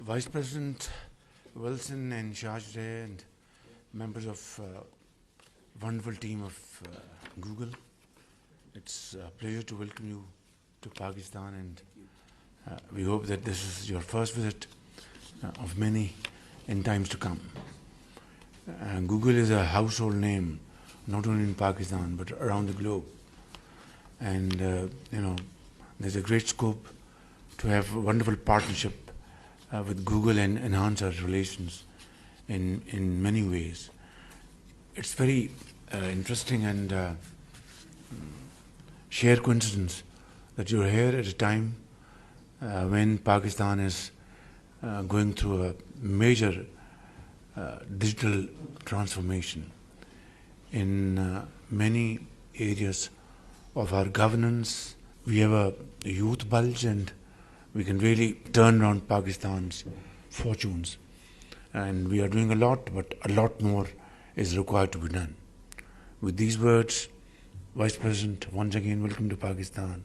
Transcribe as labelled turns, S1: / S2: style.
S1: Vice President Wilson and Shajre and members of wonderful team of Google. It's a pleasure to welcome you to Pakistan, and we hope that this is your first visit of many in times to come. Google is a household name, not only in Pakistan but around the globe, and there's a great scope to have a wonderful partnership with Google and enhance our relations in many ways. It's very interesting and sheer coincidence that you're here at a time when Pakistan is going through a major digital transformation in many areas of our governance. We have a youth bulge, and we can really turn around Pakistan's fortunes. And we are doing a lot, but a lot more is required to be done. With these words, Vice President, once again, welcome to Pakistan.